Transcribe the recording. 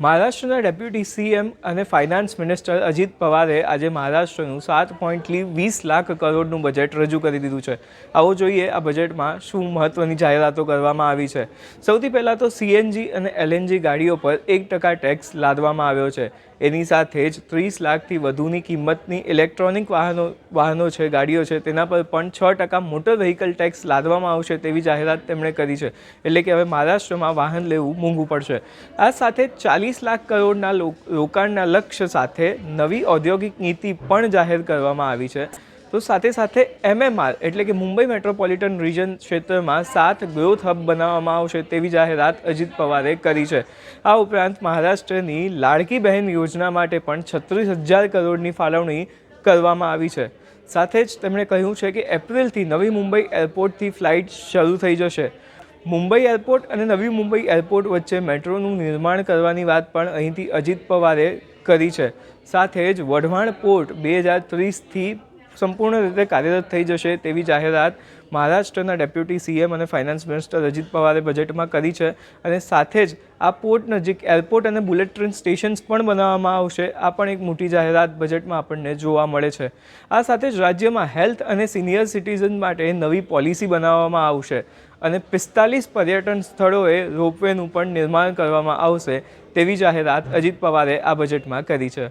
મહારાષ્ટ્રના deputy CM અને finance minister Ajit પવારે આજે મહારાષ્ટ્રનું 7.20 લાખ કરોડનું બજેટ રજૂ કરી દીધું છે। આવો જોઈએ આ બજેટમાં શું મહત્વની જાહેરાતો કરવામાં આવી છે। સૌથી પહેલાં તો સીએનજી અને એલએનજી ગાડીઓ પર 1% ટેક્સ લાદવામાં આવ્યો છે। એની સાથે જ 30 લાખથી વધુની કિંમતની ઇલેક્ટ્રોનિક વાહનો છે, ગાડીઓ છે, તેના પર પણ 6% મોટર વ્હીકલ ટેક્સ લાદવામાં આવશે તેવી જાહેરાત તેમણે કરી છે। એટલે કે હવે મહારાષ્ટ્રમાં વાહન લેવું મોંઘું પડશે। આ સાથે 40 લાખ કરોડના રોકાણના લક્ષ્ય સાથે નવી ઔદ્યોગિક નીતિ પણ જાહેર કરવામાં આવી છે। તો સાથે સાથે એમએમઆર એટલે કે મુંબઈ મેટ્રોપોલિટન રિજન ક્ષેત્રમાં 7 ગ્રોથ હબ બનાવવામાં આવશે તેવી જાહેરાત અજીત પવારે કરી છે। આ ઉપરાંત મહારાષ્ટ્રની લાડકી બહેન યોજના માટે પણ 36,000 કરોડની ફાળવણી કરવામાં આવી છે। સાથે જ તેમણે કહ્યું છે કે એપ્રિલથી નવી મુંબઈ એરપોર્ટથી ફ્લાઇટ શરૂ થઈ જશે। મુંબઈ એરપોર્ટ અને નવી મુંબઈ એરપોર્ટ વચ્ચે મેટ્રોનું નિર્માણ કરવાની વાત પણ અહીંથી અજીત પવારે કરી છે। સાથે જ વઢવાણ પોર્ટ 2030થી સંપૂર્ણ રીતે કાર્યરત થઈ જશે તેવી જાહેરાત મહારાષ્ટ્રના ડેપ્યુટી સીએમ અને ફાઇનાન્સ મિનિસ્ટર અજીત પવારે બજેટમાં કરી છે। અને સાથે જ આ પોર્ટ નજીક એરપોર્ટ અને બુલેટ ટ્રેન સ્ટેશન્સ પણ બનાવવામાં આવશે। આ પણ એક મોટી જાહેરાત બજેટમાં આપણને જોવા મળે છે। આ સાથે જ રાજ્યમાં હેલ્થ અને સિનિયર સિટીઝન માટે નવી પોલિસી બનાવવામાં આવશે અને 45 પર્યટન સ્થળોએ રોપવેનું પણ નિર્માણ કરવામાં આવશે તેવી જાહેરાત અજીત પવારે આ બજેટમાં કરી છે।